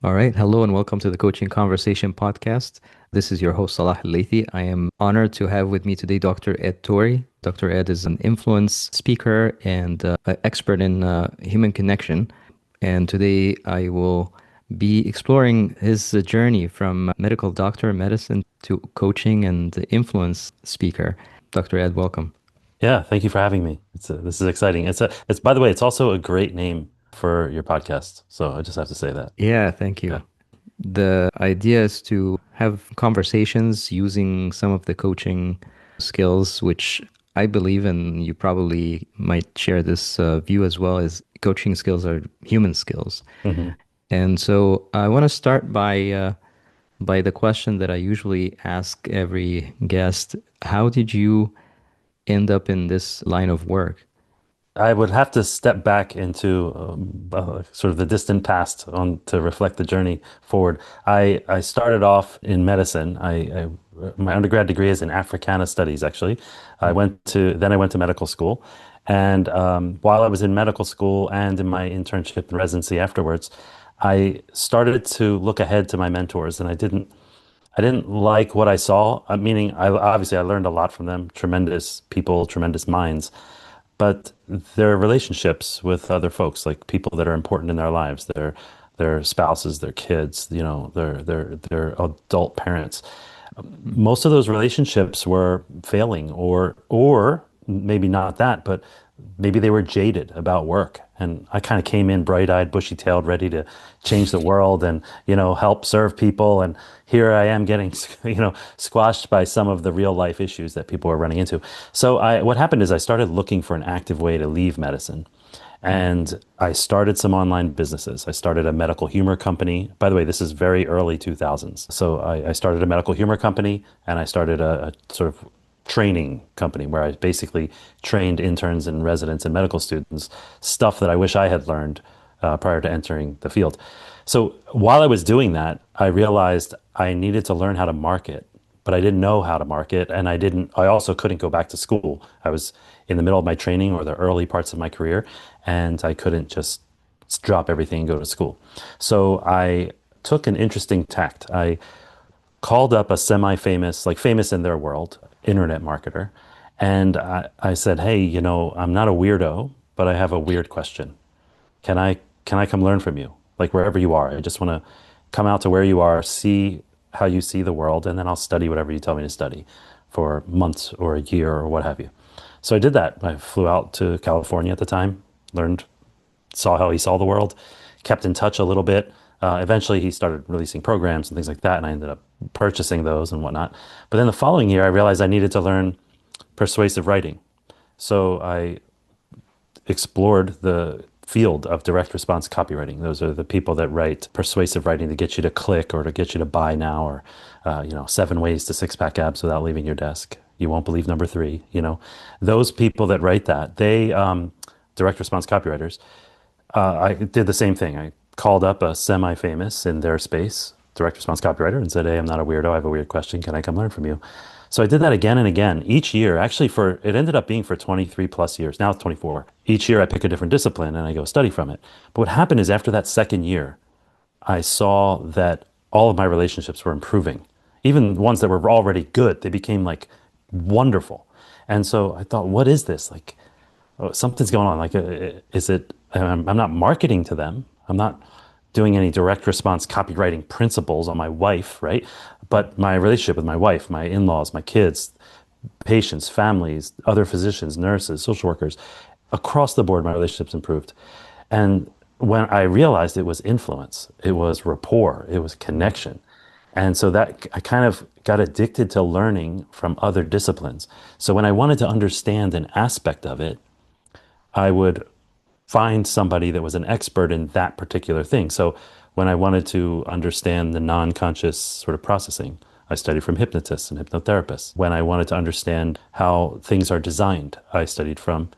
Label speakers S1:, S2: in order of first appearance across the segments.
S1: All right. Hello and welcome to the Coaching Conversation podcast. This is your host, Salah Elleithy. I am honored to have with me today Dr. Ed Tori. Dr. Ed is an influence speaker and an expert in human connection. And today I will be exploring his journey from medical doctor, medicine to coaching and influence speaker. Dr. Ed, welcome.
S2: Yeah, thank you for having me. This is exciting. It's by the way, it's also a great name for your podcast. So I just have to say that.
S1: Yeah, thank
S2: Yeah.
S1: you. The idea is to have conversations using some of the coaching skills, which I believe, and you probably might share this view as well, is coaching skills are human skills.
S2: hmm
S1: And so I want to start by the question that I usually ask every guest. How did you end up in this line of work?
S2: I would have to step back into sort of the distant past on to reflect the journey forward. I started off in medicine. My undergrad degree is in Africana studies, actually. I went to medical school, and while I was in medical school and in my internship and residency afterwards, I started to look ahead to my mentors, and I didn't like what I saw. Meaning, I learned a lot from them. Tremendous people, tremendous minds, but their relationships with other folks, like people that are important in their lives, their spouses, their kids, their adult parents. Most of those relationships were failing, or maybe not that, but maybe they were jaded about work. And I kind of came in bright-eyed, bushy-tailed, ready to change the world and, help serve people. And here I am getting, squashed by some of the real life issues that people are running into. So what happened is I started looking for an active way to leave medicine. And I started some online businesses. I started a medical humor company. By the way, this is very early 2000s. So I started a medical humor company, and I started a sort of training company where I basically trained interns and residents and medical students stuff that I wish I had learned prior to entering the field. So while I was doing that, I realized I needed to learn how to market, but I didn't know how to market, and I also couldn't go back to school. I was in the middle of my training or the early parts of my career, and I couldn't just drop everything and go to school. So I took an interesting tact. I called up a semi-famous, like famous in their world, internet marketer. And I said, hey, I'm not a weirdo, but I have a weird question. Can I can I come learn from you? Like wherever you are. I just want to come out to where you are, see how you see the world, and then I'll study whatever you tell me to study for months or a year or what have you. So I did that. I flew out to California at the time, learned, saw how he saw the world, kept in touch a little bit. Eventually, he started releasing programs and things like that, and I ended up purchasing those and whatnot. But then the following year, I realized I needed to learn persuasive writing. So I explored the field of direct response copywriting. Those are the people that write persuasive writing to get you to click or to get you to buy now, or 7 ways to six pack abs without leaving your desk. You won't believe number three. Those people that write that, they direct response copywriters. I did the same thing. I called up a semi-famous in their space direct response copywriter and said, "Hey, I'm not a weirdo. I have a weird question. Can I come learn from you?" So I did that again and again each year. Actually, for it ended up being for 23 plus years. Now it's 24. Each year I pick a different discipline and I go study from it. But what happened is after that second year, I saw that all of my relationships were improving. Even ones that were already good, they became like wonderful. And so I thought, what is this? Like, oh, something's going on. Like, is it, I'm not marketing to them. I'm not doing any direct response copywriting principles on my wife, right? But my relationship with my wife, my in-laws, my kids, patients, families, other physicians, nurses, social workers, across the board, my relationships improved. And when I realized it was influence, it was rapport, it was connection. And so that I kind of got addicted to learning from other disciplines. So when I wanted to understand an aspect of it, I would find somebody that was an expert in that particular thing. So when I wanted to understand the non-conscious sort of processing, I studied from hypnotists and hypnotherapists. When I wanted to understand how things are designed, I studied from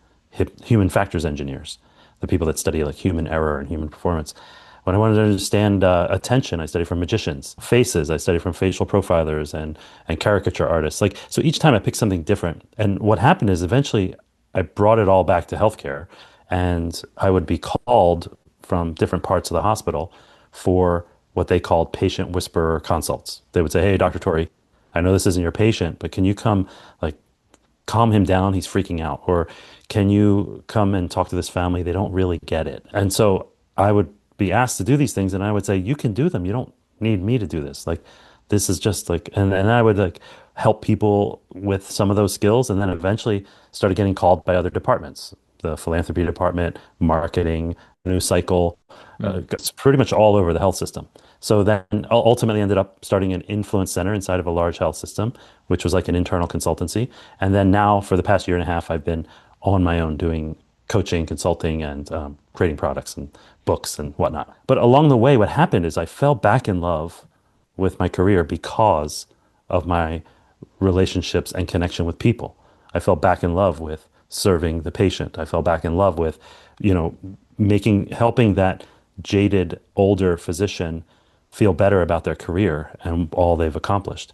S2: human factors engineers, the people that study like human error and human performance. When I wanted to understand attention, I studied from magicians. Faces, I studied from facial profilers and caricature artists. Like, so each time I picked something different. And what happened is eventually I brought it all back to healthcare, and I would be called from different parts of the hospital for what they called patient whisperer consults. They would say, "Hey, Dr. Tori, I know this isn't your patient, but can you come like calm him down? He's freaking out." Or can you come and talk to this family? They don't really get it. And so I would be asked to do these things and I would say, you can do them. You don't need me to do this. Like this is just like, and I would like help people with some of those skills. And then eventually started getting called by other departments, the philanthropy department, marketing, news cycle,
S1: Mm.
S2: it's pretty much all over the health system. So then ultimately ended up starting an influence center inside of a large health system, which was like an internal consultancy. And then now for the past year and a half, I've been on my own doing coaching, consulting, and creating products and books and whatnot. But along the way, what happened is I fell back in love with my career because of my relationships and connection with people. I fell back in love with serving the patient. I fell back in love with, you know, helping that jaded older physician feel better about their career and all they've accomplished,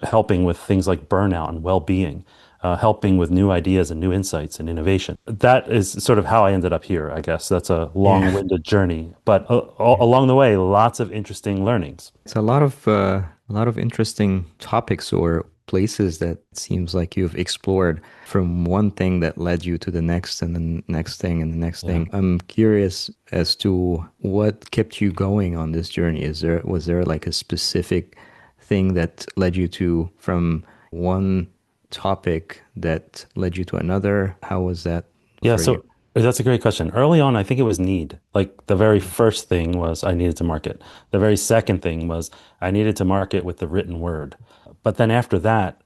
S2: helping with things like burnout and well-being, helping with new ideas and new insights and innovation. That is sort of how I ended up here, I guess. That's a
S1: Yeah.
S2: long-winded journey, but along the way, lots of interesting learnings.
S1: It's a lot of interesting topics or places that seems like you've explored from one thing that led you to the next and the next thing and the next
S2: Yeah.
S1: thing. I'm curious as to what kept you going on this journey. Was there like a specific thing that led you to from one topic that led you to another? How was that
S2: Yeah,
S1: for you?
S2: so that's a great question. Early on, I think it was need. Like the very first thing was I needed to market. The very second thing was I needed to market with the written word. But then after that,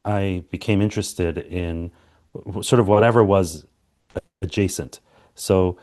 S2: I became interested in sort of whatever was adjacent. So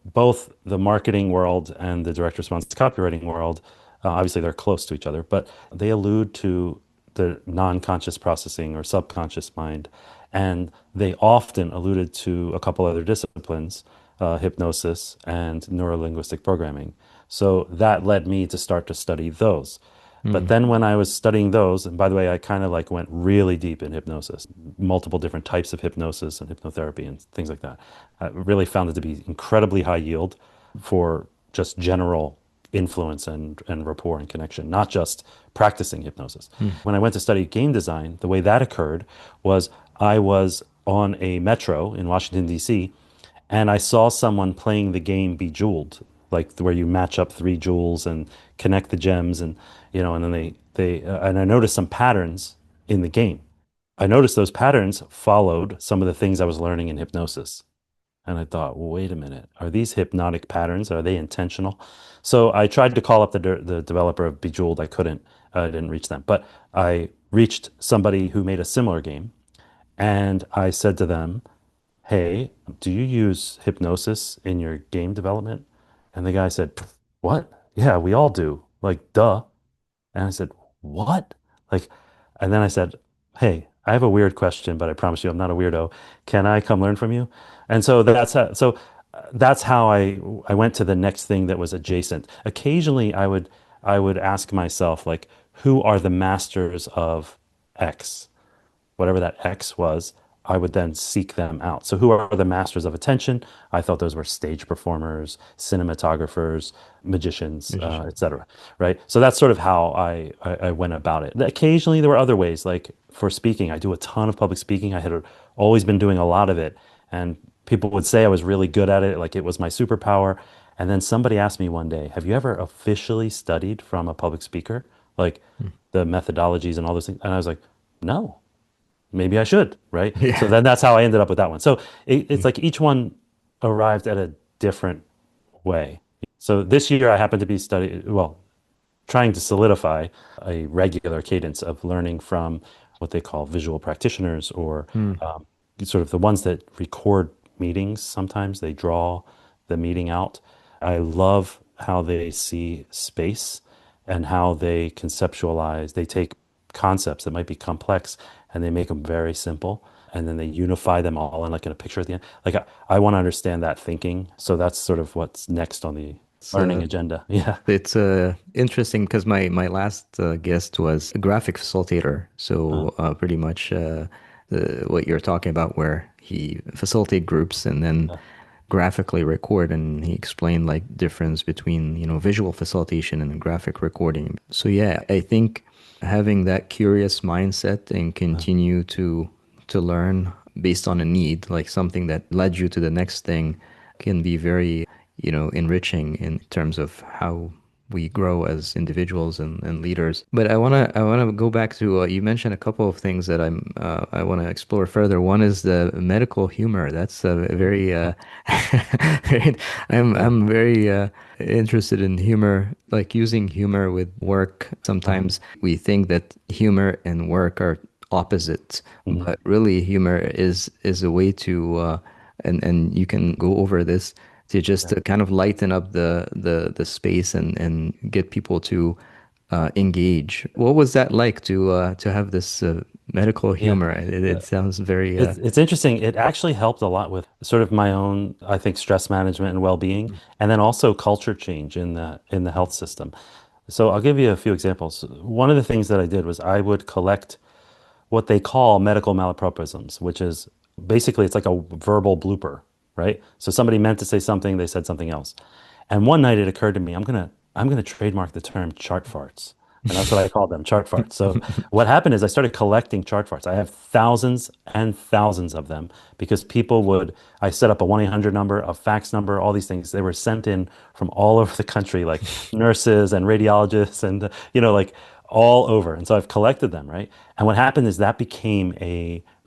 S2: both the marketing world and the direct response copywriting world, obviously they're close to each other, but they allude to the non-conscious processing or subconscious mind. And they often alluded to a couple other disciplines, hypnosis and neurolinguistic programming. So that led me to start to study those. But
S1: Mm.
S2: then when I was studying those, and by the way, I kind of like went really deep in hypnosis, multiple different types of hypnosis and hypnotherapy and things like that. I really found it to be incredibly high yield for just general influence and rapport and connection, not just practicing hypnosis.
S1: Mm.
S2: When I went to study game design, the way that occurred was I was on a metro in Washington, D.C., and I saw someone playing the game Bejeweled, like where you match up three jewels and connect the gems, and and then and I noticed some patterns in the game. I noticed those patterns followed some of the things I was learning in hypnosis. And I thought, well, wait a minute, are these hypnotic patterns? Are they intentional? So I tried to call up the developer of Bejeweled. I couldn't. I didn't reach them. But I reached somebody who made a similar game. And I said to them, hey, do you use hypnosis in your game development? And the guy said, what? Yeah, we all do. Like, duh. And I said, what? Like, and then I said, hey, I have a weird question, but I promise you I'm not a weirdo. Can I come learn from you? And so that's how I went to the next thing that was adjacent. Occasionally I would ask myself like, who are the masters of X? Whatever that X was, I would then seek them out. So, who are the masters of attention? I thought those were stage performers, cinematographers, magicians,
S1: Magician.
S2: etc. Right. So that's sort of how I went about it. Occasionally, there were other ways. Like for speaking, I do a ton of public speaking. I had always been doing a lot of it, and people would say I was really good at it, like it was my superpower. And then somebody asked me one day, "Have you ever officially studied from a public speaker, like
S1: Mm.
S2: the methodologies and all those things?" And I was like, "No." Maybe I should, right? So
S1: Yeah.
S2: then that's how I ended up with that one. So it's like each one arrived at a different way. So this year I happened to be trying to solidify a regular cadence of learning from what they call visual practitioners or
S1: Mm.
S2: sort of the ones that record meetings. Sometimes they draw the meeting out. I love how they see space and how they conceptualize. They take concepts that might be complex and they make them very simple. And then they unify them all in like in a picture at the end. Like I want to understand that thinking. So that's sort of what's next on the
S1: It's
S2: learning agenda. Yeah.
S1: It's interesting because my last guest was a graphic facilitator.
S2: Uh,
S1: So pretty much what you're talking about, where he facilitate groups and then
S2: yeah.
S1: graphically record, and he explained like difference between, visual facilitation and graphic recording. So yeah, I think having that curious mindset and continue to learn based on a need, like something that led you to the next thing, can be very, enriching in terms of how we grow as individuals and leaders. But I wanna go back to you mentioned a couple of things that I want to explore further. One is the medical humor. That's a very very, I'm very interested in humor, like using humor with work. Sometimes we think that humor and work are opposite,
S2: Mhm.
S1: but really humor is a way to and you can go over this to just
S2: Yeah.
S1: to kind of lighten up the space and get people to engage. What was that like to have this medical
S2: Yeah.
S1: humor? It
S2: Uh,
S1: sounds very
S2: it's interesting. It actually helped a lot with sort of my own, I think, stress management and well-being, and then also culture change in the health system. So I'll give you a few examples. One of the things that I did was I would collect what they call medical malapropisms, which is basically it's like a verbal blooper, right? So somebody meant to say something, they said something else. And one night it occurred to me, I'm gonna trademark the term chart farts. And that's what I called them, chart farts. So what happened is I started collecting chart farts. I have thousands and thousands of them because I set up a 1-800 number, a fax number, all these things. They were sent in from all over the country, like nurses and radiologists and, like all over. And so I've collected them, right? And what happened is that became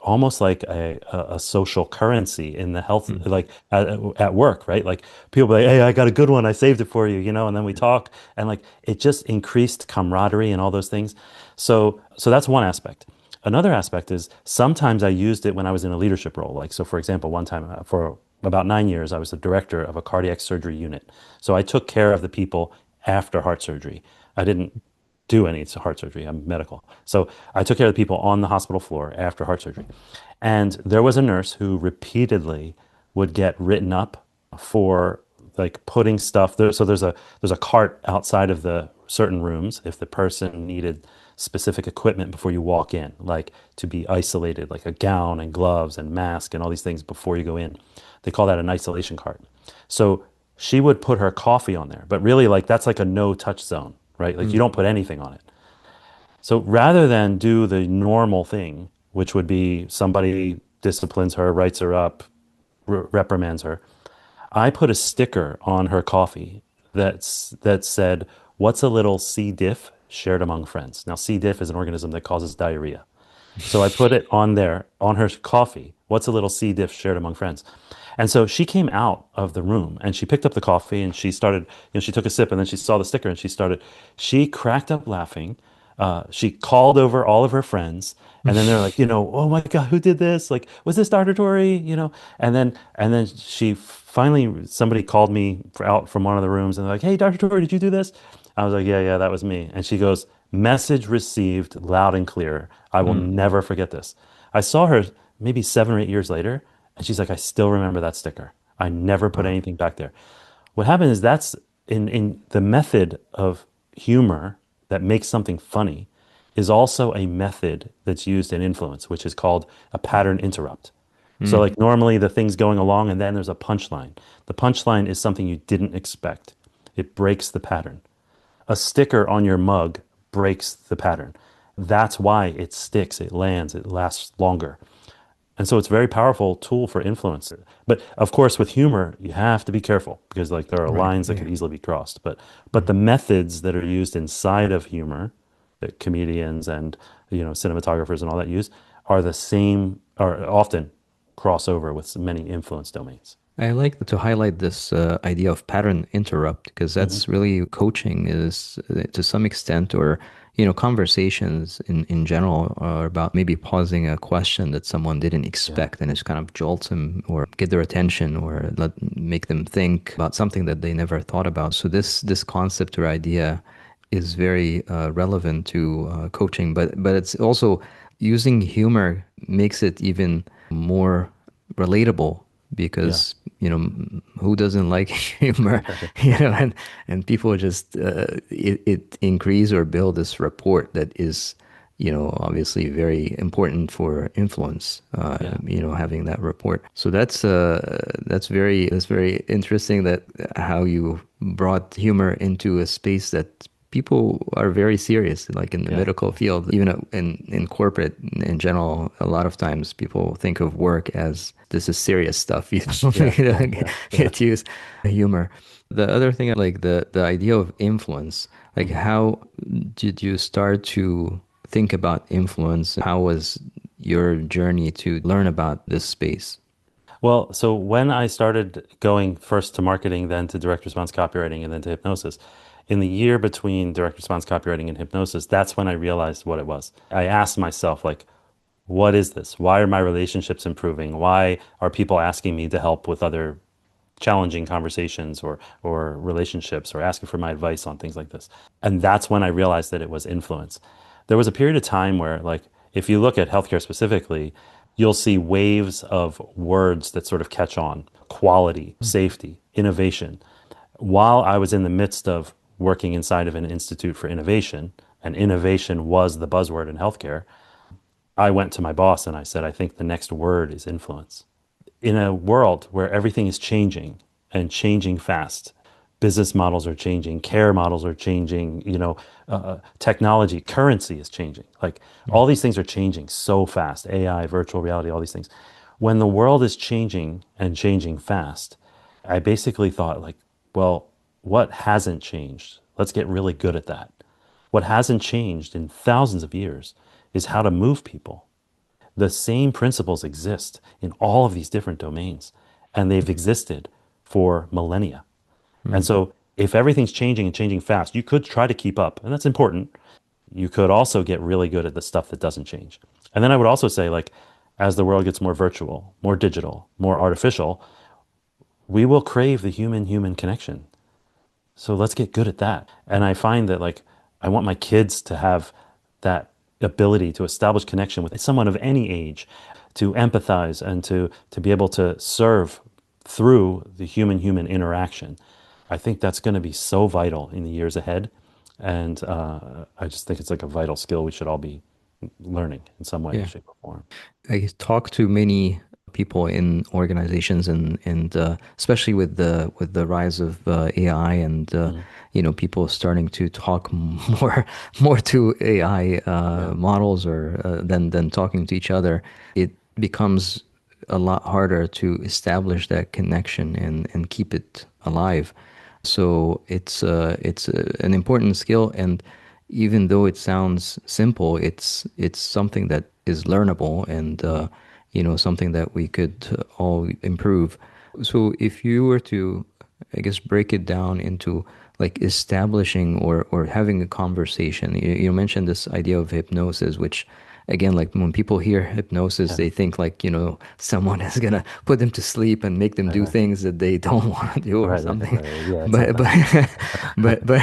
S2: almost like a social currency in the health,
S1: Mm.
S2: like at work, right? Like people be like, hey, I got a good one. I saved it for you, and then we talk and like it just increased camaraderie and all those things. So that's one aspect. Another aspect is sometimes I used it when I was in a leadership role. Like, so for example, one time for about 9 years, I was the director of a cardiac surgery unit. So I took care of the people after heart surgery. I didn't do any heart surgery. I'm medical. So I took care of the people on the hospital floor after heart surgery. And there was a nurse who repeatedly would get written up for like putting stuff there. So there's a cart outside of the certain rooms if the person needed specific equipment before you walk in, like to be isolated, like a gown and gloves and mask and all these things before you go in. They call that an isolation cart. So she would put her coffee on there, but really like that's like a no touch zone, right? Like you
S1: Mm.
S2: don't put anything on it. So rather than do the normal thing, which would be somebody disciplines her, writes her up, reprimands her, I put a sticker on her coffee that said, "What's a little C. diff shared among friends?" Now, C. diff is an organism that causes diarrhea. So I put it on there on her coffee. What's a little C. diff shared among friends? And so she came out of the room and she picked up the coffee and she started, she took a sip and then she saw the sticker and she cracked up laughing. She called over all of her friends and then they're like, oh my God, who did this? Like, was this Dr. Tori? And then she finally, somebody called me out from one of the rooms and they're like, hey, Dr. Tori, did you do this? I was like, yeah, yeah, that was me. And she goes, message received loud and clear. I will
S1: Mm.
S2: never forget this. I saw her maybe 7 or 8 years later, and she's like, I still remember that sticker. I never put
S1: Wow.
S2: anything back there. What happened is that's in the method of humor that makes something funny is also a method that's used in influence, which is called a pattern interrupt. So,
S1: Mm.
S2: like normally the thing's going along and then there's a punchline. The punchline is something you didn't expect. It breaks the pattern. A sticker on your mug breaks the pattern. That's why it sticks, it lands, it lasts longer. And so it's a very powerful tool for influence. But of course, with humor, you have to be careful because like there are
S1: Right.
S2: lines that could
S1: Yeah.
S2: easily be crossed. But
S1: Mm.
S2: the methods that are used inside of humor that comedians and cinematographers and all that use are the same, or often cross over with many influence domains.
S1: I like to highlight this idea of pattern interrupt because
S2: Hmm.
S1: that's really coaching is to some extent, or conversations in general are about maybe pausing a question that someone didn't
S2: Yeah.
S1: expect and just kind of jolts them or get their attention or make them think about something that they never thought about. So this concept or idea is very relevant to coaching, but it's also using humor makes it even more relatable
S2: Yeah.
S1: because who doesn't like humor, and people just it increase or build this rapport that is obviously very important for influence,
S2: Yeah.
S1: having that report. So that's very interesting that how you brought humor into a space that people are very serious, like in the
S2: Yeah.
S1: medical field, even in corporate in general. A lot of times people think of work as this is serious stuff.
S2: Yeah.
S1: You
S2: Yeah.
S1: know,
S2: Yeah. Yeah.
S1: get use humor. The other thing, like the idea of influence, like
S2: Mhm.
S1: how did you start to think about influence? How was your journey to learn about this space?
S2: Well, so when I started going first to marketing, then to direct response copywriting, and then to hypnosis, in the year between direct response copywriting and hypnosis, that's when I realized what it was. I asked myself, like, what is this? Why are my relationships improving? Why are people asking me to help with other challenging conversations or relationships or asking for my advice on things like this? And that's when I realized that it was influence. There was a period of time where, like, if you look at healthcare specifically, you'll see waves of words that sort of catch on: quality, safety, innovation. While I was in the midst of working inside of an institute for innovation, and innovation was the buzzword in healthcare, I went to my boss and I said, I think the next word is influence. In a world where everything is changing and changing fast, business models are changing, care models are changing, technology, currency is changing. Like, all these things are changing so fast: AI, virtual reality, all these things. When the world is changing and changing fast, I basically thought, like, well, what hasn't changed? Let's get really good at that. What hasn't changed in thousands of years is how to move people. The same principles exist in all of these different domains, and they've existed for millennia. And
S1: Mm.
S2: so, if everything's changing and changing fast, you could try to keep up, and that's important. You could also get really good at the stuff that doesn't change. And then I would also say, like, as the world gets more virtual, more digital, more artificial, we will crave the human-human connection. So let's get good at that. And I find that, like, I want my kids to have that ability to establish connection with someone of any age, to empathize and to be able to serve through the human-human interaction. I think that's going to be so vital in the years ahead. And I just think it's like a vital skill we should all be learning in some way,
S1: Yeah.
S2: shape, or form.
S1: I talk to many people in organizations, and especially with the rise of AI, and
S2: Mhm.
S1: people starting to talk more to AI
S2: Yeah.
S1: models, or than talking to each other. It becomes a lot harder to establish that connection and keep it alive. So it's an important skill, and even though it sounds simple, it's something that is learnable, and
S2: Mhm.
S1: something that we could all improve. So if you were to, I guess, break it down into like establishing or having a conversation, you mentioned this idea of hypnosis, which again, like when people hear hypnosis,
S2: Yeah.
S1: they think like, someone is gonna put them to sleep and make them
S2: Right,
S1: do
S2: right.
S1: things that they don't want to do or
S2: Right, right,
S1: something.
S2: right. Yeah, it's not
S1: But
S2: that.
S1: but but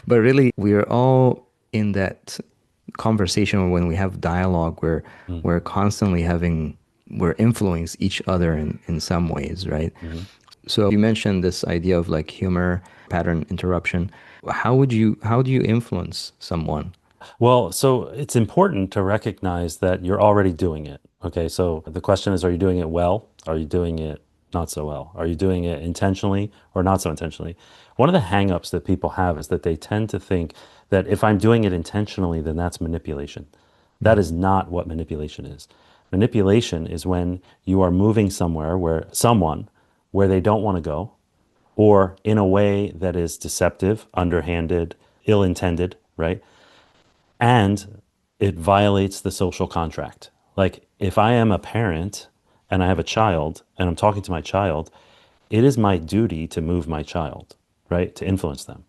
S1: but really, we're all in that conversation when we have dialogue where
S2: Mm,
S1: we're constantly we're influence each other in some ways, right?
S2: mhm.
S1: So you mentioned this idea of like humor, pattern interruption. How do you influence someone?
S2: Well, so it's important to recognize that you're already doing it. Okay, so the question is, are you doing it well? Are you doing it not so well? Are you doing it intentionally or not so intentionally? One of the hangups that people have is that they tend to think that if I'm doing it intentionally, then that's manipulation. That
S1: Mm.
S2: is not what manipulation is. Manipulation is when you are moving someone where they don't want to go, or in a way that is deceptive, underhanded, ill-intended, right? And it violates the social contract. Like, if I am a parent and I have a child and I'm talking to my child, it is my duty to move my child, right? To influence them.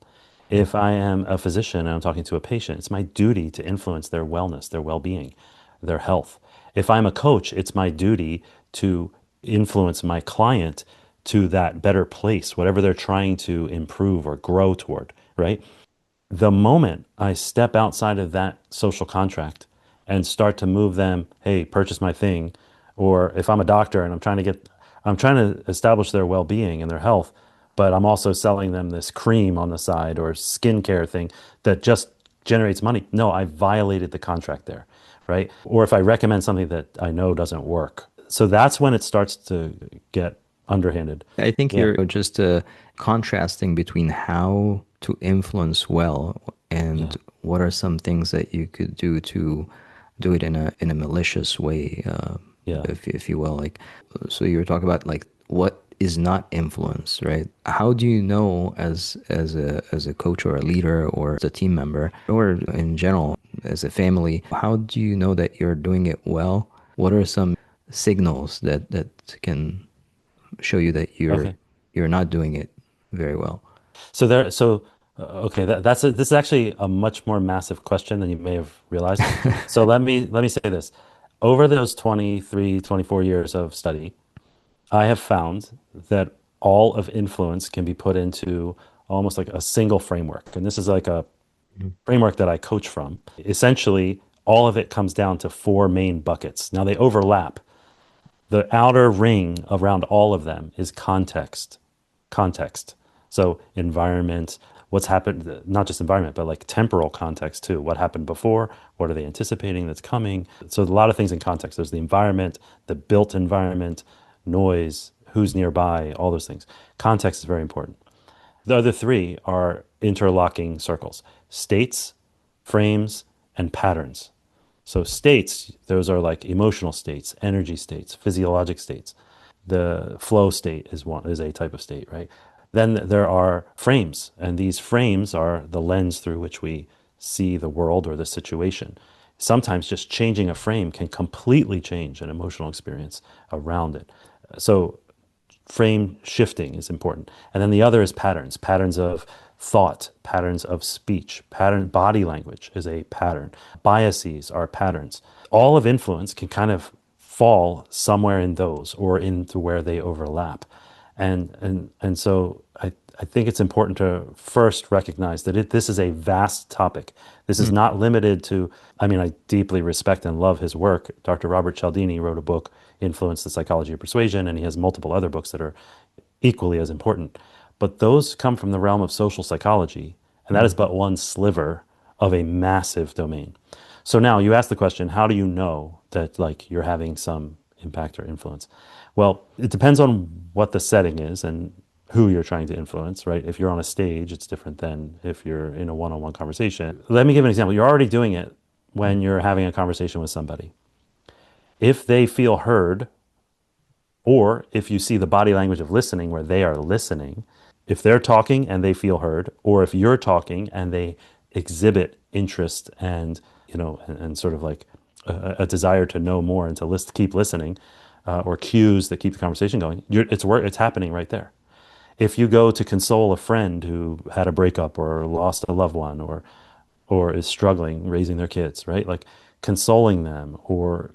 S1: Yeah.
S2: If I am a physician and I'm talking to a patient, it's my duty to influence their wellness, their well being, their health. If I'm a coach, it's my duty to influence my client to that better place, whatever they're trying to improve or grow toward, right? The moment I step outside of that social contract and start to move them, hey, purchase my thing, or if I'm a doctor and I'm trying to establish their well-being and their health, but I'm also selling them this cream on the side or skincare thing that just generates money. No, I violated the contract there, right? Or if I recommend something that I know doesn't work. So that's when it starts to get underhanded.
S1: I think
S2: Yeah.
S1: you're just contrasting between how to influence well and
S2: Yeah.
S1: what are some things that you could do to do it in a malicious way,
S2: Yeah.
S1: if you will. Like, so you were talking about like what is not influence, right? How do you know as a coach or a leader or as a team member or in general as a family, how do you know that you're doing it well? What are some signals that can show you that
S2: Okay.
S1: you're not doing it very well?
S2: Okay, this is actually a much more massive question than you may have realized. So let me say this. Over those 23, 24 years of study, I have found that all of influence can be put into almost like a single framework. And this is like a framework that I coach from. Essentially, all of it comes down to four main buckets. Now they overlap. The outer ring around all of them is context. Context. So environment, what's happened, not just environment, but like temporal context too. What happened before? What are they anticipating that's coming? So a lot of things in context. There's the environment, the built environment, noise, who's nearby, all those things. Context is very important. The other three are interlocking circles: states, frames, and patterns. So states, those are like emotional states, energy states, physiologic states. The flow state is a type of state, right? Then there are frames, and these frames are the lens through which we see the world or the situation. Sometimes just changing a frame can completely change an emotional experience around it. So frame shifting is important. And then the other is patterns, patterns of thought, patterns of speech, body language is a pattern. Biases are patterns. All of influence can kind of fall somewhere in those or into where they overlap. And so I think it's important to first recognize that this is a vast topic. This is not limited to, I mean, I deeply respect and love his work. Dr. Robert Cialdini wrote a book, Influence, the Psychology of Persuasion, and he has multiple other books that are equally as important. But those come from the realm of social psychology, and that is but one sliver of a massive domain. So now you ask the question, how do you know that like you're having some impact or influence? Well, it depends on what the setting is and who you're trying to influence, right? If you're on a stage, it's different than if you're in a one-on-one conversation. Let me give an example. You're already doing it when you're having a conversation with somebody. If they feel heard, or if you see the body language of listening where they are listening, if they're talking and they feel heard, or if you're talking and they exhibit interest and, and sort of like a desire to know more and to keep listening, or cues that keep the conversation going, it's happening right there. If you go to console a friend who had a breakup or lost a loved one or is struggling raising their kids, right? Like consoling them or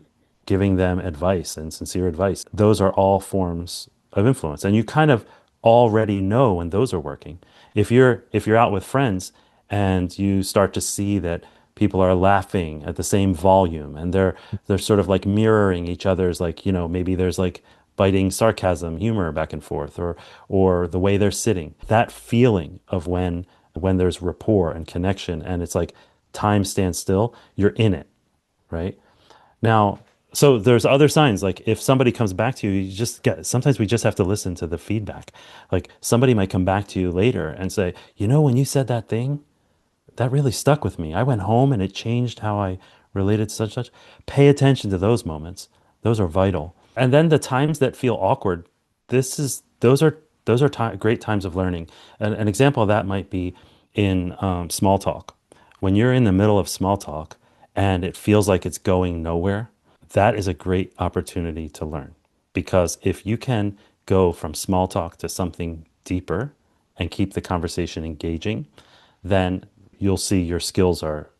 S2: giving them advice and sincere advice, those are all forms of influence. And you kind of already know when those are working. If you're out with friends and you start to see that people are laughing at the same volume and they're sort of like mirroring each other's, like, maybe there's like biting sarcasm, humor back and forth, or the way they're sitting. That feeling of when there's rapport and connection and it's like time stands still, you're in it, right? Now, so there's other signs. Like if somebody comes back to you, sometimes we just have to listen to the feedback. Like somebody might come back to you later and say, when you said that thing, that really stuck with me. I went home and it changed how I related to such. Pay attention to those moments. Those are vital. And then the times that feel awkward, those are great times of learning. An example of that might be in small talk. When you're in the middle of small talk and it feels like it's going nowhere, that is a great opportunity to learn. Because if you can go from small talk to something deeper and keep the conversation engaging, then you'll see your skills are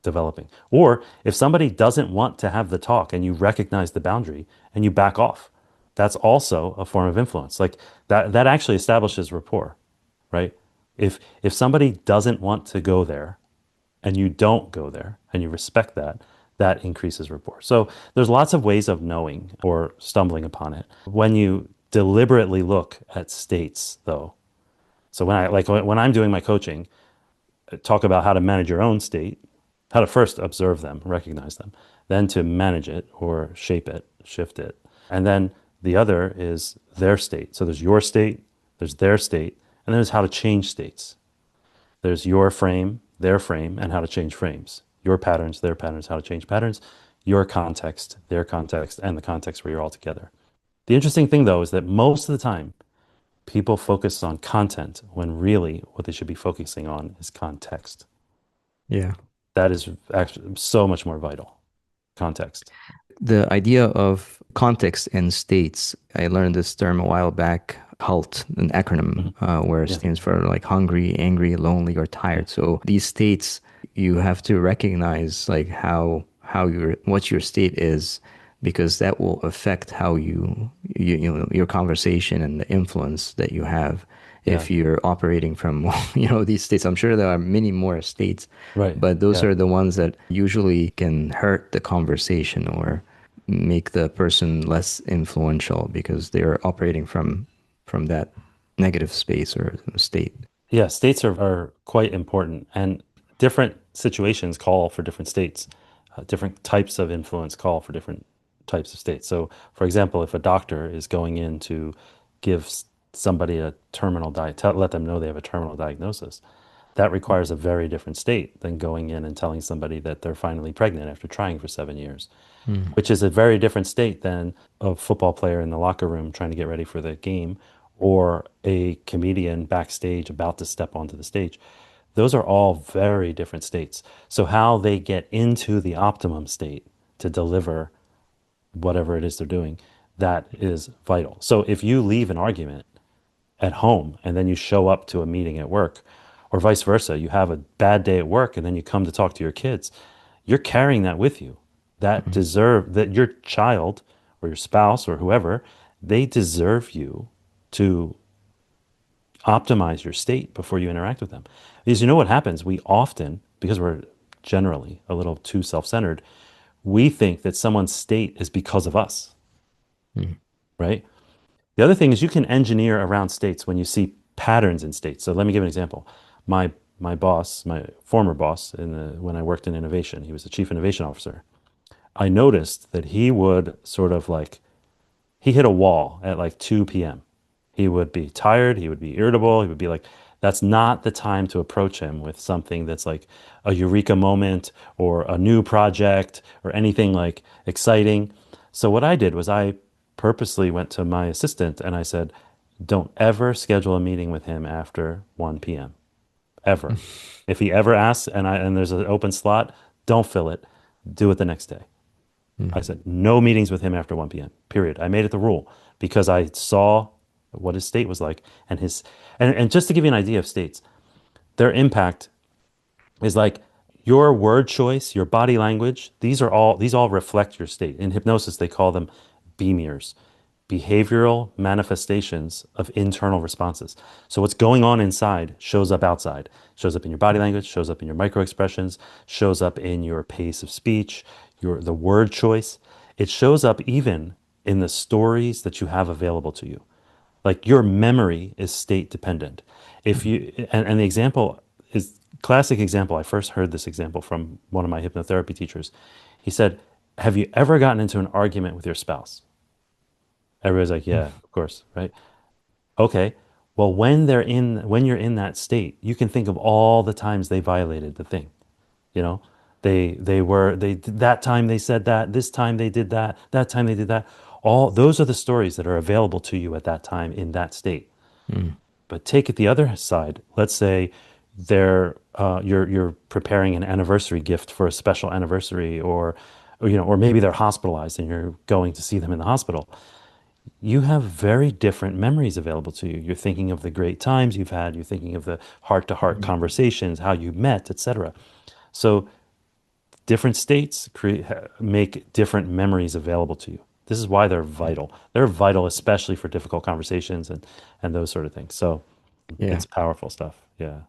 S2: developing. Or if somebody doesn't want to have the talk and you recognize the boundary and you back off, that's also a form of influence. Like that actually establishes rapport, right? If somebody doesn't want to go there and you don't go there and you respect that, that increases rapport. So there's lots of ways of knowing or stumbling upon it. When you deliberately look at states though, so when I'm doing my coaching, talk about how to manage your own state, how to first observe them, recognize them, then to manage it or shape it, shift it. And then the other is their state. So there's your state, there's their state, and then there's how to change states. There's your frame, and how to change frames. Your patterns, their patterns, how to change patterns, your context, their context, and the context where you're all together. The interesting thing, though, is that most of the time, people focus on content when really what they should be focusing on is context.
S1: Yeah.
S2: That is actually so much more vital. Context.
S1: The idea of context and states, I learned this term a while back, HALT, an acronym, where it
S2: Yeah.
S1: stands for like hungry, angry, lonely, or tired. So these states, you have to recognize like how your what your state is, because that will affect how you know your conversation and the influence that you have
S2: Yeah.
S1: if you're operating from you know these states. I'm sure there are many more states,
S2: Right.
S1: but those
S2: Yeah.
S1: are the ones that usually can hurt the conversation or make the person less influential because they're operating from that negative space or state.
S2: Yeah. States are quite important, and different situations call for different states. Different types of influence call for different types of states. So, for example, if a doctor is going in to give somebody a terminal let them know they have a terminal diagnosis, that requires a very different state than going in and telling somebody that they're finally pregnant after trying for 7 years,
S1: Mm.
S2: which is a very different state than a football player in the locker room trying to get ready for the game or a comedian backstage about to step onto the stage. Those are all very different states. So, how they get into the optimum state to deliver whatever it is they're doing, that is vital. So, if you leave an argument at home and then you show up to a meeting at work, or vice versa, you have a bad day at work and then you come to talk to your kids, you're carrying that with you. That your child or your spouse or whoever, they deserve you to optimize your state before you interact with them. Because you know what happens? We often, because we're generally a little too self-centered, we think that someone's state is because of us,
S1: Mm.
S2: right? The other thing is you can engineer around states when you see patterns in states. So let me give an example. My boss, my former boss, when I worked in innovation, he was the chief innovation officer. I noticed that he would sort of like he hit a wall at like 2 p.m. He would be tired, he would be irritable, he would be like, that's not the time to approach him with something that's like a eureka moment or a new project or anything like exciting. So what I did was I purposely went to my assistant and I said, don't ever schedule a meeting with him after 1 p.m. ever. If he ever asks and there's an open slot, don't fill it. Do it the next day. I
S1: Mm.
S2: said, no meetings with him after 1 p.m. Period. I made it the rule because I saw what his state was like and just to give you an idea of states, their impact is like your word choice, your body language, these all reflect your state. In hypnosis, they call them beamiers, behavioral manifestations of internal responses. So what's going on inside shows up outside, shows up in your body language, shows up in your micro expressions, shows up in your pace of speech, the word choice. It shows up even in the stories that you have available to you. Like your memory is state dependent. If you and the example is classic example. I first heard this example from one of my hypnotherapy teachers. He said, "Have you ever gotten into an argument with your spouse?" Everybody's like, "Yeah, of course, right?" Okay. Well, when you're in that state, you can think of all the times they violated the thing. You know, they that time they said that, this time they did that, that time they did that. All those are the stories that are available to you at that time in that state.
S1: Mm.
S2: But take it the other side. Let's say you're preparing an anniversary gift for a special anniversary, or maybe they're hospitalized and you're going to see them in the hospital. You have very different memories available to you. You're thinking of the great times you've had. You're thinking of the heart-to-heart conversations, how you met, etc. So different states make different memories available to you. This is why they're vital. They're vital, especially for difficult conversations and those sort of things. So
S1: Yeah.
S2: it's powerful stuff. Yeah.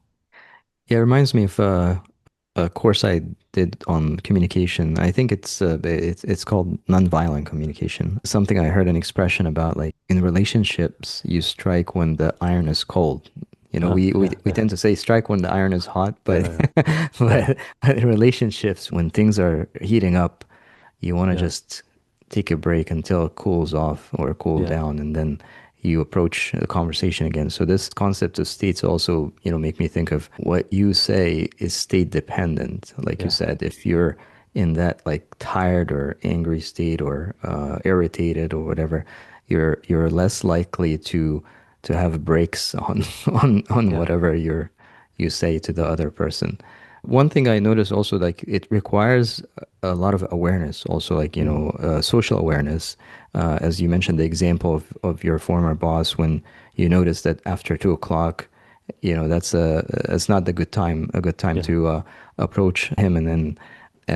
S1: Yeah, it reminds me of a course I did on communication. I think it's called nonviolent communication. Something I heard an expression about, like in relationships, you strike when the iron is cold. We tend to say strike when the iron is hot, but
S2: Yeah, yeah,
S1: but in relationships, when things are heating up, you want to
S2: yeah,
S1: just take a break until it cools off or cool
S2: yeah,
S1: down, and then you approach the conversation again. So this concept of states also, make me think of what you say is state dependent. Like you
S2: yeah,
S1: said, if you're in that like tired or angry state or irritated or whatever, you're less likely to have breaks on on
S2: yeah,
S1: whatever you say to the other person. One thing I notice also, like it requires a lot of awareness, also like
S2: mm,
S1: social awareness. As you mentioned, the example of your former boss, when you notice that after 2 o'clock, that's not the good time
S2: yeah,
S1: to approach him, and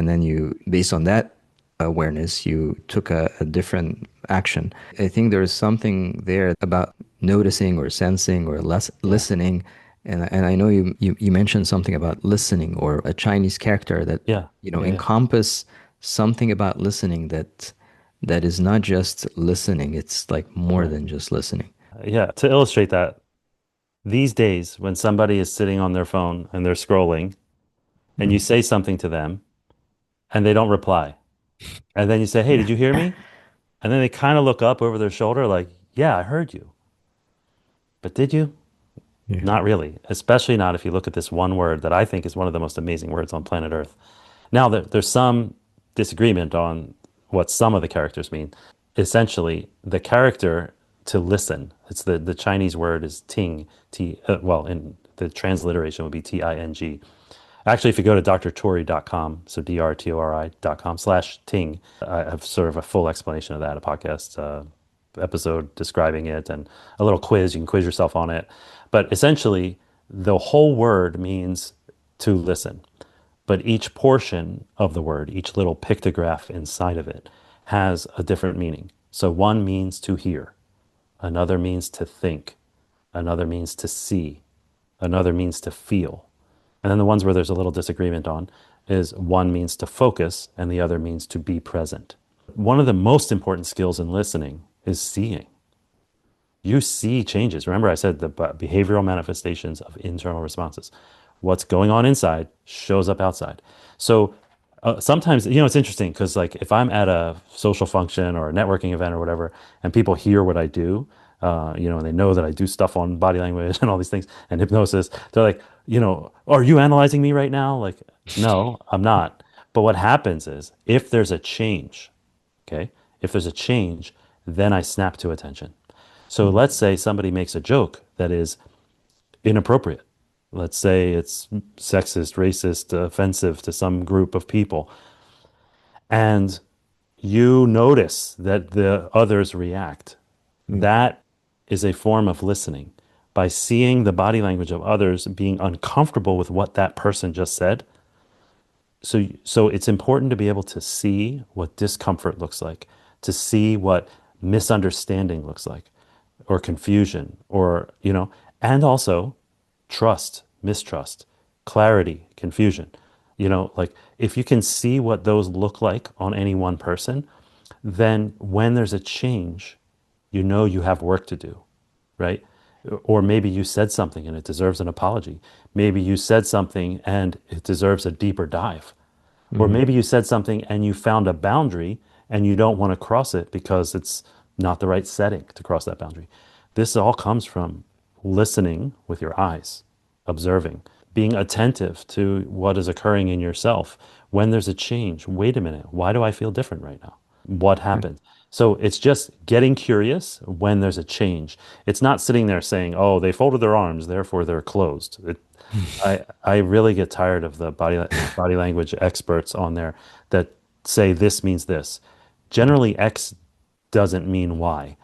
S1: then you, based on that awareness, you took a different action. I think there is something there about noticing or sensing or less
S2: yeah,
S1: listening. And I know you mentioned something about listening or a Chinese character that,
S2: yeah, yeah, yeah,
S1: encompass something about listening that is not just listening. It's like more
S2: right.
S1: than just listening.
S2: Yeah, to illustrate that, these days when somebody is sitting on their phone and they're scrolling and you
S1: Mm.
S2: say something to them and they don't reply, and then you say, "Hey,
S1: Yeah.
S2: did you hear me?" And then they kind of look up over their shoulder like, "Yeah, I heard you." But did you?
S1: Yeah.
S2: Not really, especially not if you look at this one word that I think is one of the most amazing words on planet Earth. Now, there's some disagreement on what some of the characters mean. Essentially, the character to listen, it's the Chinese word is Ting, well, in the transliteration would be Ting. Actually, if you go to drtori.com, so drtori.com/Ting, I have sort of a full explanation of that, a podcast episode describing it and a little quiz. You can quiz yourself on it. But essentially, the whole word means to listen. But each portion of the word, each little pictograph inside of it, has a different meaning. So one means to hear, another means to think, another means to see, another means to feel. And then the ones where there's a little disagreement on is one means to focus and the other means to be present. One of the most important skills in listening is seeing. You see changes. Remember, I said the behavioral manifestations of internal responses. What's going on inside shows up outside. So sometimes, it's interesting because, like, if I'm at a social function or a networking event or whatever, and people hear what I do, and they know that I do stuff on body language and all these things and hypnosis, they're like, are you analyzing me right now? Like, no, I'm not. But what happens is if there's a change, okay, if there's a change, then I snap to attention. So let's say somebody makes a joke that is inappropriate. Let's say it's sexist, racist, offensive to some group of people. And you notice that the others react.
S1: Mm.
S2: That is a form of listening. By seeing the body language of others being uncomfortable with what that person just said. So it's important to be able to see what discomfort looks like, to see what misunderstanding looks like, or confusion, or, and also trust, mistrust, clarity, confusion. Like if you can see what those look like on any one person, then when there's a change, you have work to do, right? Or maybe you said something and it deserves an apology. Maybe you said something and it deserves a deeper dive. Or
S1: Mm.
S2: maybe you said something and you found a boundary and you don't want to cross it because it's not the right setting to cross that boundary. This all comes from listening with your eyes, observing, being attentive to what is occurring in yourself. When there's a change, wait a minute, why do I feel different right now? What
S1: Yeah.
S2: happened? So it's just getting curious when there's a change. It's not sitting there saying, "Oh, they folded their arms, therefore they're closed." I really get tired of the body language experts on there that say this means this. Generally, X doesn't mean Y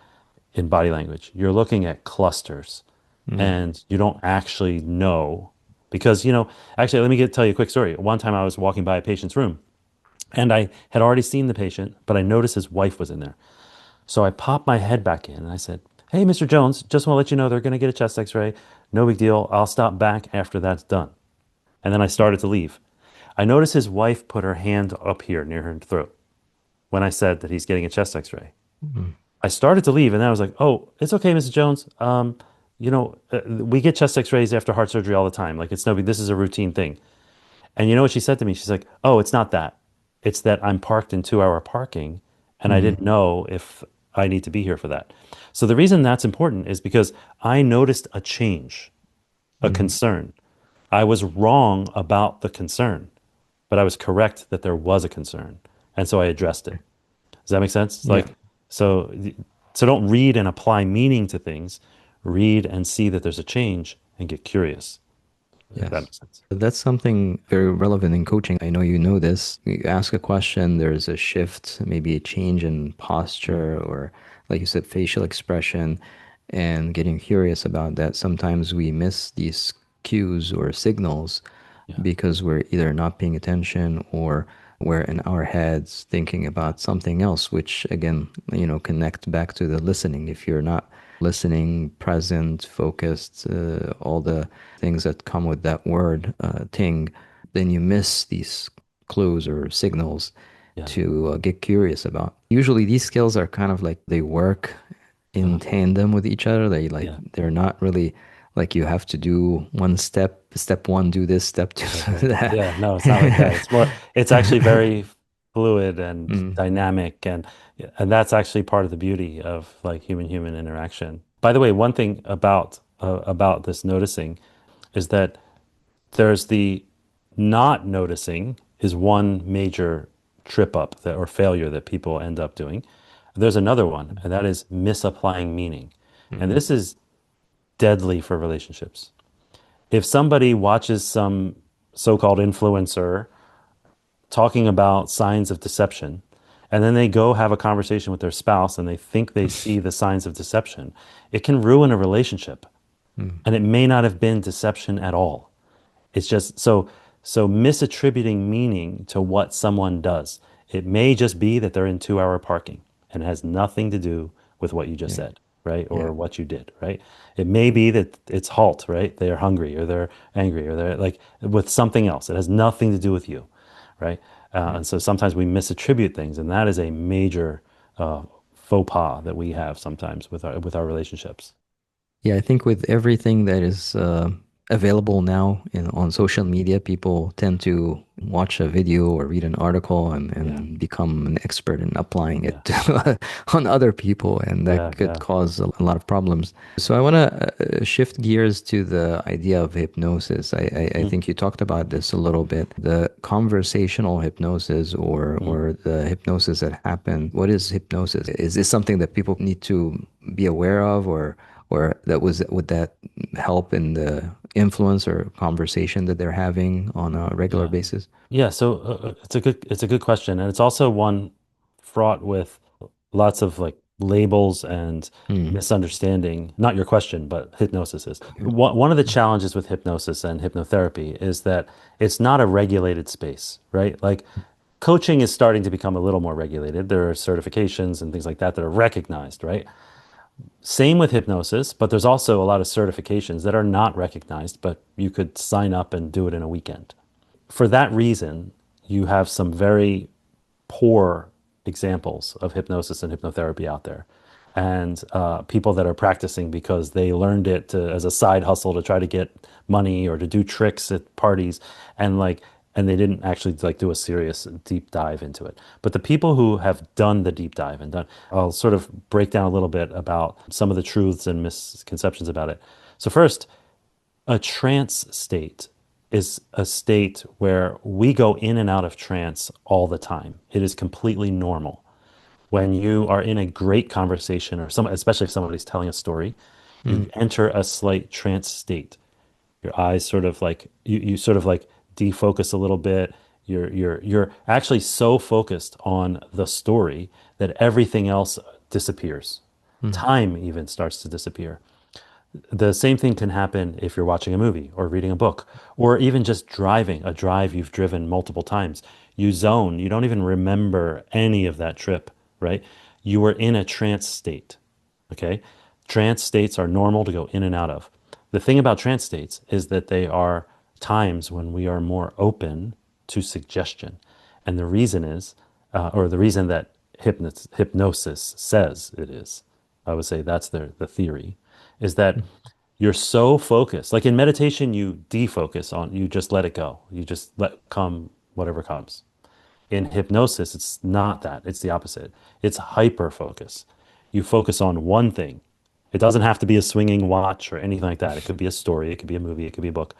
S2: in body language. You're looking at clusters,
S1: Mm.
S2: and you don't actually know because actually, let me tell you a quick story. One time I was walking by a patient's room, and I had already seen the patient, but I noticed his wife was in there. So I popped my head back in and I said, "Hey, Mr. Jones, just want to let you know they're going to get a chest x-ray. No big deal. I'll stop back after that's done." And then I started to leave. I noticed his wife put her hand up here near her throat when I said that he's getting a chest x-ray.
S1: Mm.
S2: I started to leave and then I was like, "Oh, it's okay, Mrs. Jones. we get chest x-rays after heart surgery all the time. Like it's no big, this is a routine thing. And you know what she said to me? She's like, oh, it's not that. It's that I'm parked in 2 hour parking and I
S1: Mm,
S2: didn't know if I need to be here for that. So the reason that's important is because I noticed a change, a
S1: mm,
S2: concern. I was wrong about the concern, but I was correct that there was a concern. And so I addressed it. Does that make sense? It's
S1: yeah.
S2: like, so, so don't read and apply meaning to things. Read and see that there's a change and get curious, if that
S1: Yes.
S2: makes sense.
S1: That's something very relevant in coaching. I know you know this. You ask a question, there's a shift, maybe a change in posture or, like you said, facial expression, and getting curious about that. Sometimes we miss these cues or signals
S2: Yeah.
S1: because we're either not paying attention or we're in our heads thinking about something else, which again, connect back to the listening. If you're not listening, present, focused, all the things that come with that word, Tīng, then you miss these clues or signals
S2: Yeah.
S1: to get curious about. Usually these skills are kind of like they work in
S2: Uh,
S1: tandem with each other.
S2: yeah.
S1: They're not really like you have to do one step one, do this, step two, do
S2: Okay.
S1: that.
S2: Yeah, no, it's not like that. It's actually very fluid and
S1: Mm,
S2: dynamic, and that's actually part of the beauty of like human-human interaction. By the way, one thing about this noticing is that there's the not noticing is one major trip up that or failure that people end up doing. There's another one, and that is misapplying meaning. And
S1: mm,
S2: this is deadly for relationships. If somebody watches some so-called influencer talking about signs of deception, and then they go have a conversation with their spouse and they think they see the signs of deception, it can ruin a relationship.
S1: mm.
S2: And it may not have been deception at all. It's just so misattributing meaning to what someone does. It may just be that they're in 2 hour parking and it has nothing to do with what you just
S1: Yeah,
S2: said, right?
S1: yeah,
S2: Or what you did, right? It may be that it's halt, right? They are hungry or they're angry or they're like with something else. It has nothing to do with you, right?
S1: yeah.
S2: And so sometimes we misattribute things, and that is a major faux pas that we have sometimes with our relationships.
S1: Yeah, I think with everything that is available now on social media, people tend to watch a video or read an article
S2: Yeah,
S1: and become an expert in applying
S2: yeah,
S1: it on other people, and that
S2: yeah,
S1: could
S2: yeah.
S1: cause a lot of problems. So I want to shift gears to the idea of hypnosis. I
S2: Mm,
S1: think you talked about this a little bit. The conversational hypnosis
S2: mm.
S1: or the hypnosis that happen. What is hypnosis? Is this something that people need to be aware of, or would that help in the influence or conversation that they're having on a regular
S2: Yeah.
S1: basis?
S2: Yeah, so it's a good question, and it's also one fraught with lots of like labels and
S1: Mm,
S2: misunderstanding. Not your question, but hypnosis is.
S1: okay.
S2: One of the challenges with hypnosis and hypnotherapy is that it's not a regulated space, right? Like coaching is starting to become a little more regulated. There are certifications and things like that that are recognized, right? Same with hypnosis, but there's also a lot of certifications that are not recognized, but you could sign up and do it in a weekend. For that reason, you have some very poor examples of hypnosis and hypnotherapy out there. And people that are practicing because they learned it as a side hustle to try to get money or to do tricks at parties, and they didn't actually like do a serious deep dive into it. But the people who have done the deep dive and done, I'll sort of break down a little bit about some of the truths and misconceptions about it. So first, a trance state is a state where we go in and out of trance all the time. It is completely normal. When you are in a great conversation or especially if somebody's telling a story, you
S1: Mm,
S2: enter a slight trance state. Your eyes sort of like you sort of like defocus a little bit. You're actually so focused on the story that everything else disappears.
S1: mm,
S2: Time even starts to disappear. The same thing can happen if you're watching a movie or reading a book or even just driving, a drive you've driven multiple times. You zone, you don't even remember any of that trip, right? You were in a trance state, okay? Trance states are normal to go in and out of. The thing about trance states is that they are times when we are more open to suggestion. And the reason is, or the reason that hypnosis says it is, I would say that's the theory, is that
S1: mm,
S2: You're so focused. Like in meditation, you defocus on, you just let it go. You just let come whatever comes. In hypnosis, it's not that. It's the opposite. It's hyper focus. You focus on one thing. It doesn't have to be a swinging watch or anything like that. It could be a story, it could be a movie, it could be a book.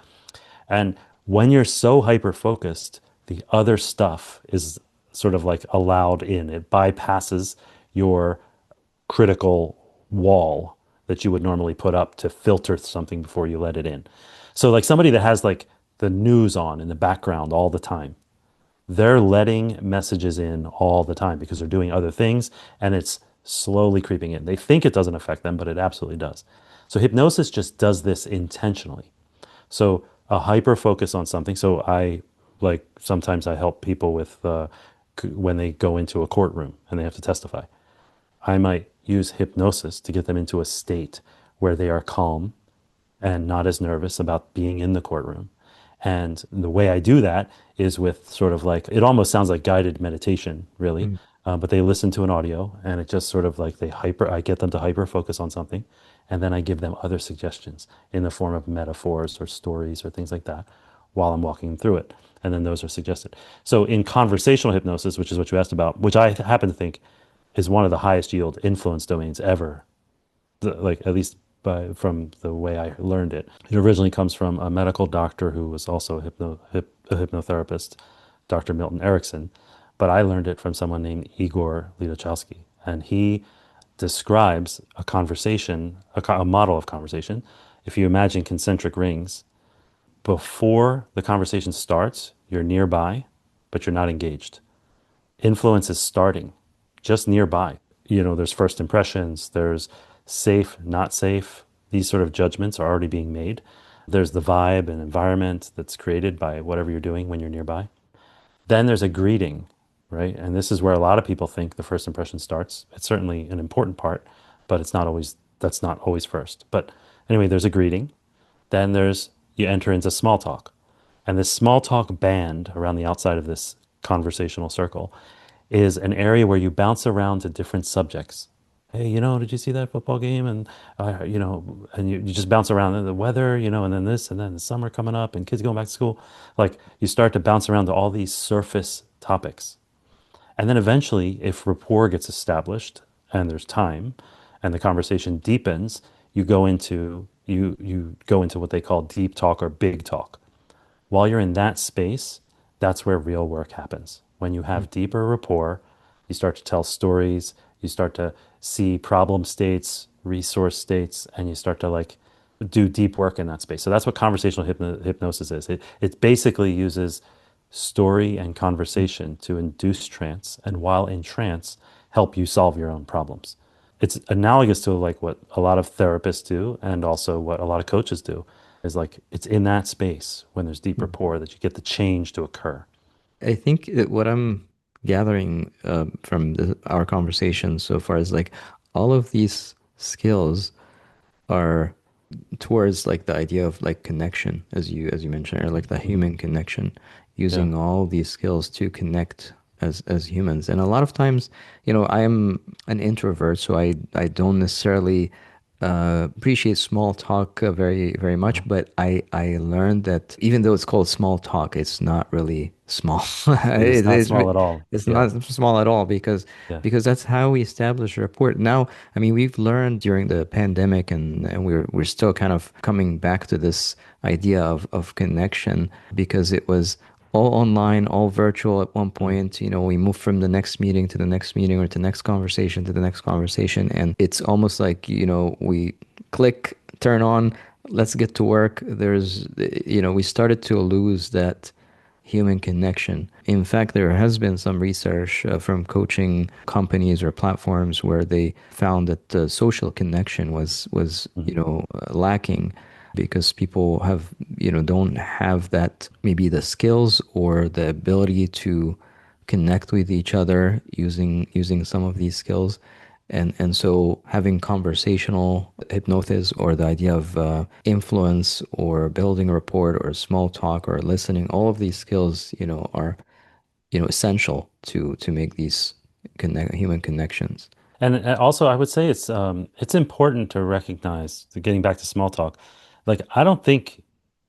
S2: And when you're so hyper focused, the other stuff is sort of like allowed in. It bypasses your critical wall that you would normally put up to filter something before you let it in. So, like somebody that has like the news on in the background all the time, they're letting messages in all the time because they're doing other things and it's slowly creeping in. They think it doesn't affect them, but it absolutely does. So, hypnosis just does this intentionally. So a hyper focus on something. So I like sometimes I help people with when they go into a courtroom and they have to testify. I might use hypnosis to get them into a state where they are calm and not as nervous about being in the courtroom. And the way I do that is with sort of like, it almost sounds like guided meditation, really.
S1: Mm.
S2: But they listen to an audio and it just sort of like I get them to hyper focus on something. And then I give them other suggestions in the form of metaphors or stories or things like that while I'm walking them through it. And then those are suggested. So in conversational hypnosis, which is what you asked about, which I happen to think is one of the highest yield influence domains ever, like at least from the way I learned it. It originally comes from a medical doctor who was also a hypnotherapist, Dr. Milton Erickson, but I learned it from someone named Igor Lidochowski, and he describes a conversation, a model of conversation. If you imagine concentric rings, before the conversation starts, you're nearby, but you're not engaged. Influence is starting just nearby. There's first impressions, there's safe, not safe. These sort of judgments are already being made. There's the vibe and environment that's created by whatever you're doing when you're nearby. Then there's a greeting, right? And this is where a lot of people think the first impression starts. It's certainly an important part, but that's not always first. But anyway, there's a greeting. Then you enter into small talk. And this small talk band around the outside of this conversational circle is an area where you bounce around to different subjects. Hey, did you see that football game? And, and you just bounce around the weather, and then this, and then the summer coming up and kids going back to school. Like you start to bounce around to all these surface topics. And then eventually, if rapport gets established and there's time and the conversation deepens, you go into what they call deep talk or big talk. While you're in that space, that's where real work happens. When you have deeper rapport, you start to tell stories, you start to see problem states, resource states, and you start to like do deep work in that space. So that's what conversational hypnosis is. It basically uses story and conversation to induce trance, and while in trance, help you solve your own problems. It's analogous to like what a lot of therapists do and also what a lot of coaches do is like it's in that space when there's deep rapport that you get the change to occur.
S1: I think that what I'm gathering from our conversation so far is like all of these skills are towards like the idea of like connection, as you mentioned, or like the
S2: Mhm.
S1: human connection,
S2: Yeah.
S1: using all these skills to connect as humans. And a lot of times, I am an introvert, so I don't necessarily appreciate small talk very very much. But I learned that even though it's called small talk, it's not really small.
S2: It's
S1: It
S2: not
S1: is
S2: small at all.
S1: it's
S2: Yeah.
S1: not small at all because
S2: Yeah.
S1: that's how we establish rapport. Now, I mean, we've learned during the pandemic, and we're still kind of coming back to this idea of connection because it was all online, all virtual at one
S2: Mm.
S1: point. We moved from the next meeting to the next meeting or to the next conversation to the next conversation. And it's almost like, we click, turn on, let's get to work. We started to lose that human connection. In fact, there has been some research from coaching companies or platforms where they found that the social connection was
S2: Mhm.
S1: lacking because people don't have that, maybe the skills or the ability to connect with each other using some of these skills. And so having conversational hypnosis or the idea of influence or building a rapport or small talk or listening, all of these skills, are essential to make these human connections.
S2: And also, I would say it's important to recognize, getting back to small talk, like I don't think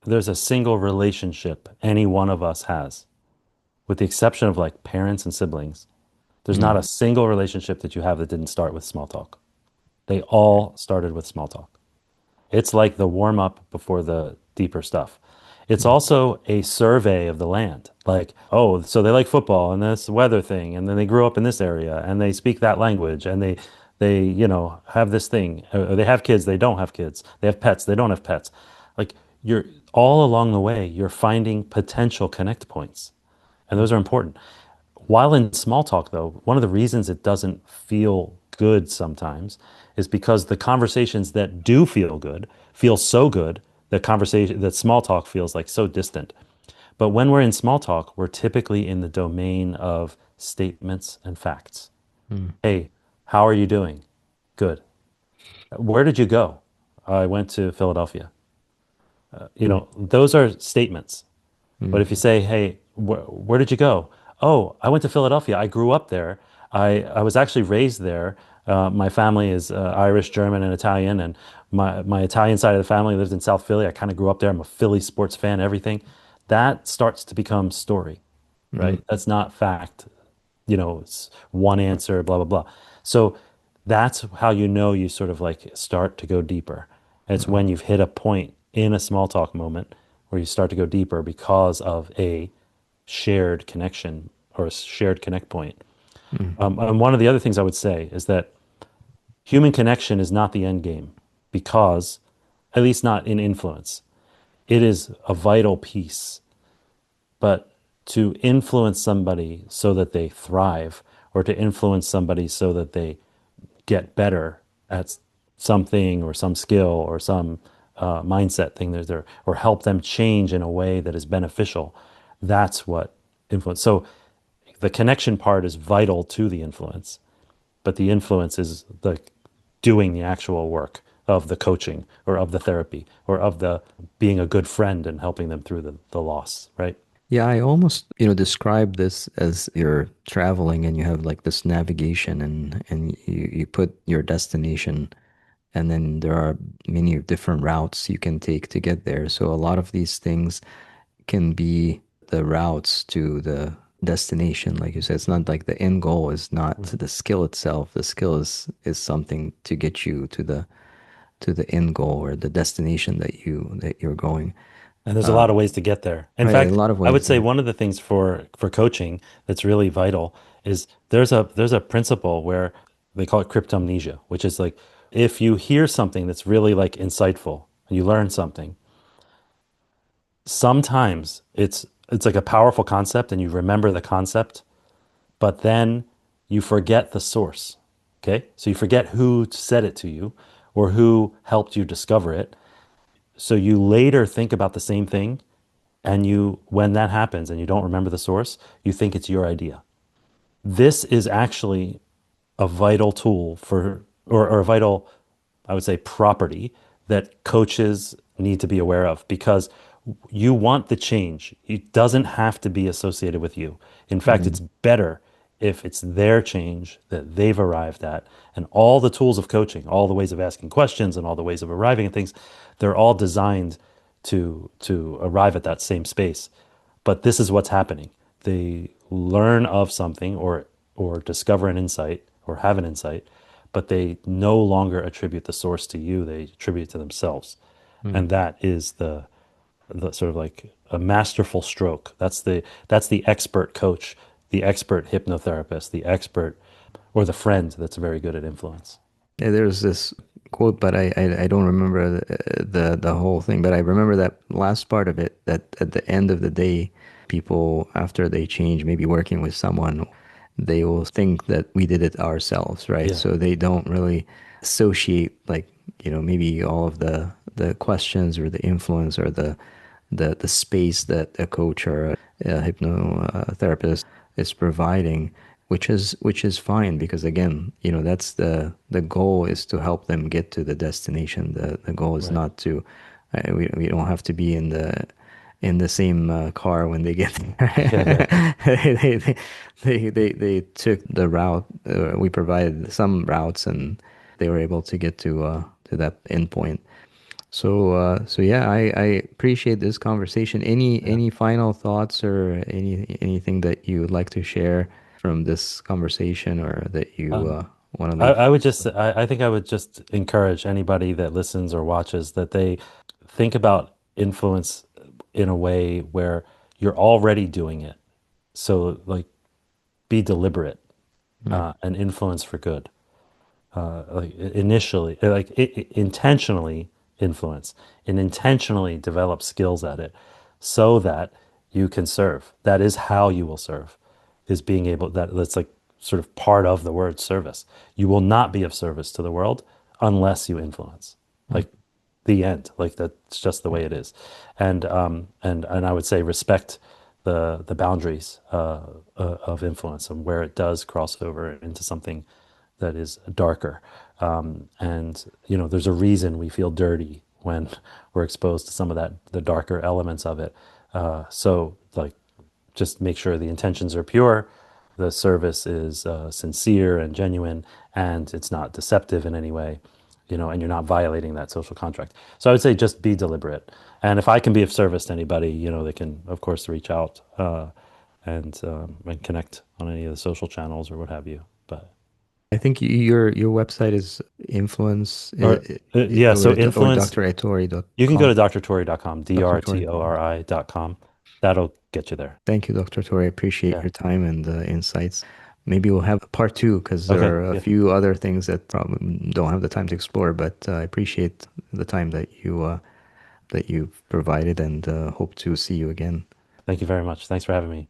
S2: there's a single relationship any one of us has, with the exception of like parents and siblings. There's not a
S1: Mm,
S2: single relationship that you have that didn't start with small talk. They all started with small talk. It's like the warm up before the deeper stuff. It's
S1: mm,
S2: also a survey of the land. Like, oh, so they like football and this weather thing, and then they grew up in this area and they speak that language and they have this thing. Or they have kids, they don't have kids. They have pets, they don't have pets. Like you're all along the way, you're finding potential connect points. And those are important. While in small talk, though, one of the reasons it doesn't feel good sometimes is because the conversations that do feel good feel so good that small talk feels like so distant. But when we're in small talk, we're typically in the domain of statements and facts.
S1: mm,
S2: Hey, how are you doing? Good. Where did you go? I went to Philadelphia. Those are statements. But
S1: mm,
S2: if you say, "Hey, where did you go?" "Oh, I went to Philadelphia. I grew up there. I was actually raised there. My family is Irish, German, and Italian, and my Italian side of the family lives in South Philly. I kind of grew up there. I'm a Philly sports fan, everything." That starts to become story,
S1: mm,
S2: right? That's not fact. It's one answer, blah, blah, blah. So that's how you know you sort of like start to go deeper. It's
S1: mm,
S2: when you've hit a point in a small talk moment where you start to go deeper because of a shared connection or a shared connect point.
S1: mm,
S2: And one of the other things I would say is that human connection is not the end game because, at least not in influence, it is a vital piece. But to influence somebody so that they thrive, or to influence somebody so that they get better at something or some skill or some mindset thing or help them change in a way that is beneficial, that's what influence. So the connection part is vital to the influence, but the influence is the doing the actual work of the coaching or of the therapy or of the being a good friend and helping them through the loss, right?
S1: Yeah, I almost, describe this as you're traveling and you have like this navigation and you put your destination and then there are many different routes you can take to get there. So a lot of these things can be the routes to the destination. Like you said, it's not like the end goal is not
S2: Mm.
S1: the skill itself. The skill is something to get you to the end goal or the destination that you're going.
S2: And there's a
S1: Uh,
S2: lot of ways to get there. In
S1: right, a
S2: fact,
S1: lot of
S2: I would
S1: ways
S2: say
S1: there.
S2: one of the things for coaching that's really vital is there's a principle where they call it cryptomnesia, which is like if you hear something that's really like insightful and you learn something, sometimes it's like a powerful concept and you remember the concept, but then you forget the source. Okay? So you forget who said it to you or who helped you discover it. So you later think about the same thing, and when that happens and you don't remember the source, you think it's your idea. This is actually a vital tool or a vital, I would say, property that coaches need to be aware of because you want the change. It doesn't have to be associated with you. In fact, it's
S1: Mm,
S2: better if it's their change that they've arrived at. And all the tools of coaching, all the ways of asking questions and all the ways of arriving at things, they're all designed to arrive at that same space. But this is what's happening. They learn of something or discover an insight or have an insight, but they no longer attribute the source to you. They attribute it to themselves.
S1: mm.
S2: And that is the sort of like a masterful stroke. That's the expert coach, the expert hypnotherapist, the expert or the friend that's very good at influence.
S1: Yeah, there's this quote, but I don't remember the whole thing. But I remember that last part of it. That at the end of the day, people after they change, maybe working with someone, they will think that we did it ourselves, right?
S2: Yeah,
S1: So they don't really associate like maybe all of the questions or the influence or the space that a coach or a hypnotherapist is providing, which is fine because again, that's the goal is to help them get to the destination. The goal is
S2: right.
S1: not to we don't have to be in the same car when they get
S2: Yeah, yeah,
S1: there. They took the route. We provided some routes, and they were able to that endpoint. So yeah, I appreciate this conversation.
S2: yeah.
S1: Any final thoughts or anything that you would like to share from this conversation, or that you
S2: Um,
S1: want to
S2: I
S1: leave?
S2: would just, I think I would just encourage anybody that listens or watches that they think about influence in a way where you're already doing it. So, like, be deliberate
S1: Mm,
S2: and influence for good. Like initially, intentionally influence and intentionally develop skills at it so that you can serve. That is how you will serve, is being able, that's like sort of part of the word service. You will not be of service to the world unless you influence.
S1: mm,
S2: Like the end. Like that's just the way it is. And I would say respect the boundaries of influence and where it does cross over into something that is darker. And there's a reason we feel dirty when we're exposed to some of that, the darker elements of it. So like, just make sure the intentions are pure, the service is sincere and genuine, and it's not deceptive in any way, and you're not violating that social contract. So I would say just be deliberate. And if I can be of service to anybody, they can, of course, reach out and connect on any of the social channels or what have you. But
S1: I think your website is influence
S2: or yeah, so
S1: or
S2: influence. You can go
S1: drtori.com.
S2: to drtori.com,
S1: drtori.com.
S2: drtori.com. That'll get you there.
S1: Thank you, Dr. Tori. I appreciate
S2: Yeah.
S1: your time and insights. Maybe we'll have a part two, because there
S2: Okay.
S1: are a
S2: Yeah.
S1: few other things that probably don't have the time to explore. But I appreciate the time that you've provided, and hope to see you again.
S2: Thank you very much. Thanks for having me.